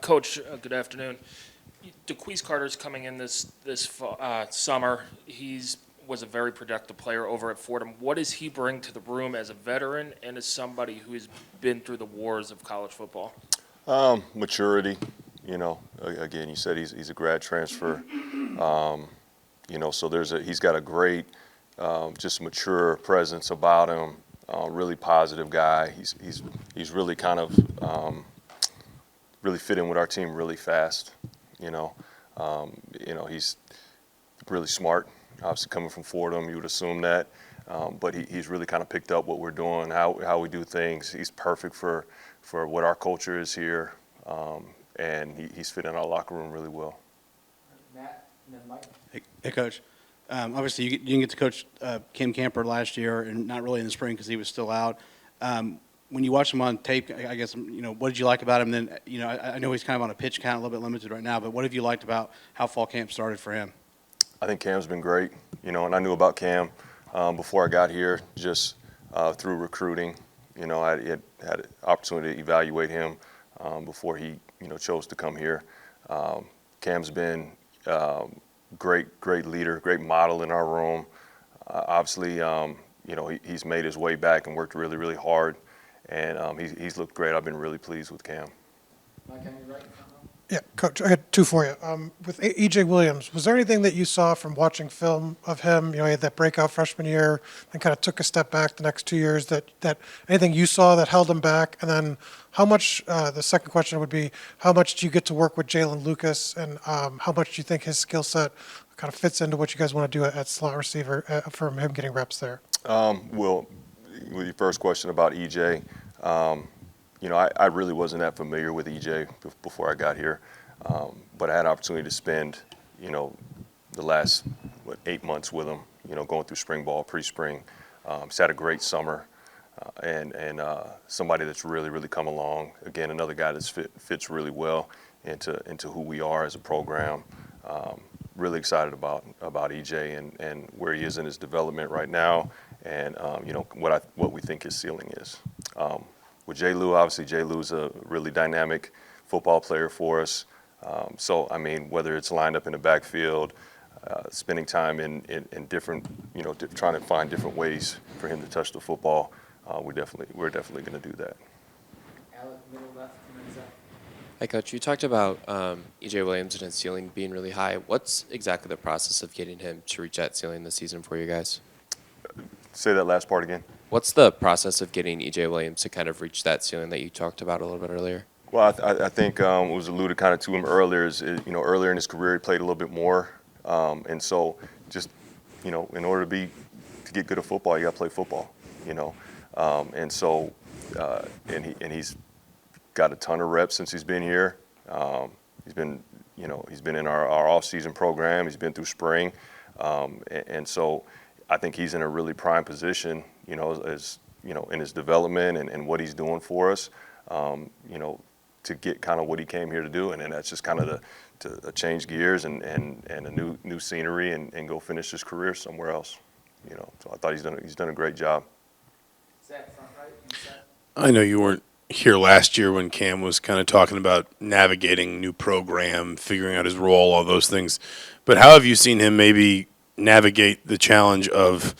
Coach, good afternoon. DeAndre Carter's coming in this summer. He's was a very productive player over at Fordham. What does he bring to the room as a veteran and as somebody who has been through the wars of college football? Maturity. Again, you said he's a grad transfer. So he's got a great, just mature presence about him. Really positive guy. He's really kind of really fit in with our team really fast. He's really smart. Obviously, coming from Fordham, you would assume that. But he's really kind of picked up what we're doing, how we do things. He's perfect for what our culture is here, and he's fit in our locker room really well. Matt, and then Mike. Hey, Coach. Obviously, you didn't get to coach Cam Camper last year, and not really in the spring because he was still out. When you watch him on tape, I guess, what did you like about him? Then, I know he's kind of on a pitch count, a little bit limited right now, but what have you liked about how fall camp started for him? I think Cam's been great, and I knew about Cam before I got here, just through recruiting. I had an opportunity to evaluate him before he, chose to come here. Cam's been great leader, great model in our room. Obviously, he's made his way back and worked really, really hard, and he's looked great. I've been really pleased with Cam. Mike, can you write? Yeah, Coach, I got two for you. With E.J. Williams, was there anything that you saw from watching film of him? He had that breakout freshman year and kind of took a step back the next 2 years. That anything you saw that held him back? And then how much, the second question would be, how much do you get to work with Jalen Lucas, and how much do you think his skill set kind of fits into what you guys want to do at slot receiver from him getting reps there? Well, with your first question about E.J., I really wasn't that familiar with EJ before I got here, but I had an opportunity to spend, the last 8 months with him, going through spring ball, pre-spring. He's had a great summer, and somebody that's really, really come along. Again, another guy that fits really well into who we are as a program. Really excited about EJ and where he is in his development right now, and what we think his ceiling is. With J. Lou, obviously J. Lou's a really dynamic football player for us. Whether it's lined up in the backfield, spending time in different, trying to find different ways for him to touch the football, we're definitely going to do that. Alec, middle left, and then Zach. Hi, Coach. You talked about E.J. Williams and his ceiling being really high. What's exactly the process of getting him to reach that ceiling this season for you guys? Say that last part again. What's the process of getting E.J. Williams to kind of reach that ceiling that you talked about a little bit earlier? Well, I think it was alluded kind of to him earlier. Earlier in his career, he played a little bit more, and so just in order to get good at football, you got to play football. And so he's got a ton of reps since he's been here. He's been in our off-season program. He's been through spring, and so I think he's in a really prime position, as in his development and what he's doing for us, to get kind of what he came here to do, and that's just kind of to change gears and a new scenery and go finish his career somewhere else. So I thought he's done a great job. Zach, front right, and Zach. I know you weren't here last year when Cam was kind of talking about navigating new program, figuring out his role, all those things. But how have you seen him maybe navigate the challenge of,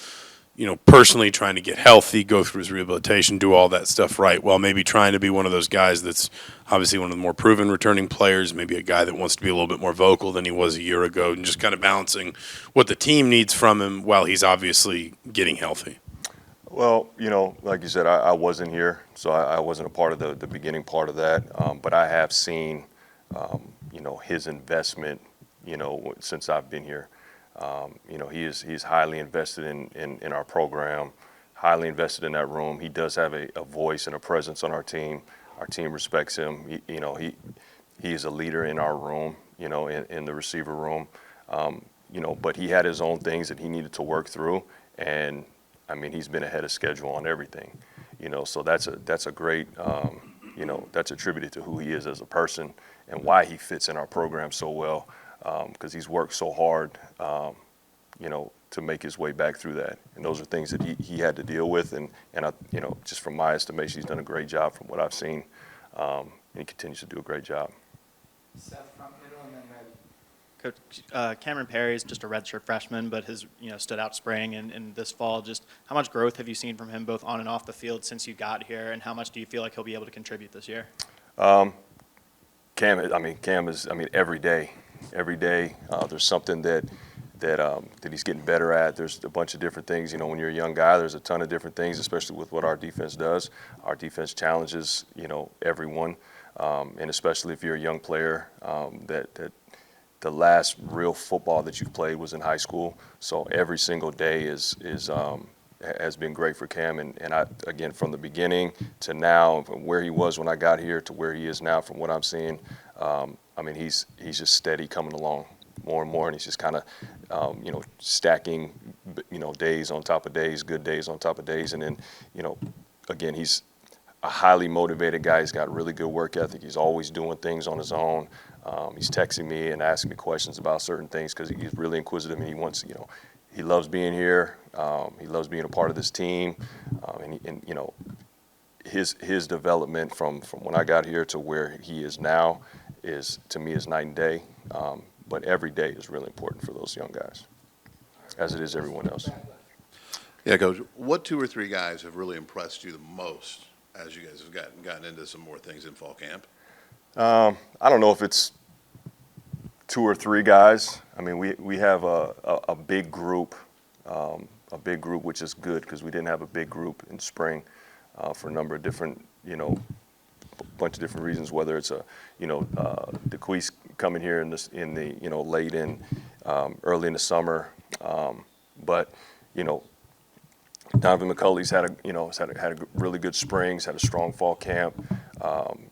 personally trying to get healthy, go through his rehabilitation, do all that stuff right, while maybe trying to be one of those guys that's obviously one of the more proven returning players, maybe a guy that wants to be a little bit more vocal than he was a year ago, and just kind of balancing what the team needs from him while he's obviously getting healthy? Well, like you said, I wasn't here, so I wasn't a part of the beginning part of that, but I have seen, his investment, since I've been here. He's highly invested in our program, highly invested in that room. He does have a voice and a presence on our team. Our team respects him. He is a leader in our room, in the receiver room. But he had his own things that he needed to work through, and he's been ahead of schedule on everything. So that's a great, that's attributed to who he is as a person and why he fits in our program so well. Because he's worked so hard, to make his way back through that. And those are things that he had to deal with. And just from my estimation, he's done a great job from what I've seen. And he continues to do a great job. Seth front middle, and then Reggie. Coach, Cameron Perry is just a redshirt freshman, but has stood out spring and this fall. Just how much growth have you seen from him, both on and off the field, since you got here, and how much do you feel like he'll be able to contribute this year? Cam is, every day, there's something that he's getting better at. There's a bunch of different things. When you're a young guy, there's a ton of different things, especially with what our defense does. Our defense challenges, everyone, and especially if you're a young player, that the last real football that you've played was in high school. So every single day has been great for Cam, and I, again, from the beginning to now, from where he was when I got here to where he is now, from what I'm seeing, he's just steady coming along more and more, and he's just kind of, stacking, days on top of days, good days on top of days, and then, again, he's a highly motivated guy. He's got really good work ethic. He's always doing things on his own. He's texting me and asking me questions about certain things because he's really inquisitive, and he wants, he loves being here. He loves being a part of this team, and his development from when I got here to where he is now is, to me, is night and day. But every day is really important for those young guys, as it is everyone else. Yeah, Coach, what 2 or 3 guys have really impressed you the most as you guys have gotten into some more things in fall camp? I don't know if it's 2 or 3 guys. We have a big group, which is good because we didn't have a big group in spring for a number of different, bunch of different reasons. Whether it's DeQuise coming here in the late in early in the summer, but Donovan McCulley's had a really good spring. He's had a strong fall camp.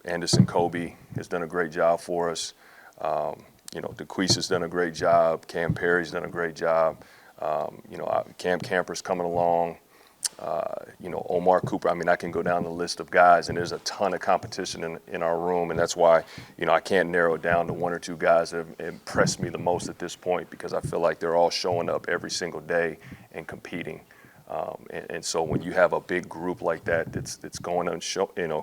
Anderson Kobe has done a great job for us. DeQuise has done a great job. Cam Perry's done a great job. Cam Camper's coming along. Omar Cooper. I can go down the list of guys, and there's a ton of competition in our room, and that's why, I can't narrow it down to 1 or 2 guys that have impressed me the most at this point, because I feel like they're all showing up every single day and competing. And so when you have a big group like that that's going and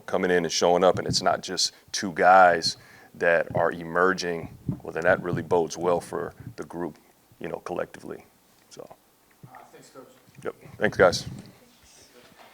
coming in and showing up, and it's not just 2 guys that are emerging, well, then that really bodes well for the group, collectively. So. Thanks, Coach. Yep. Thanks, guys.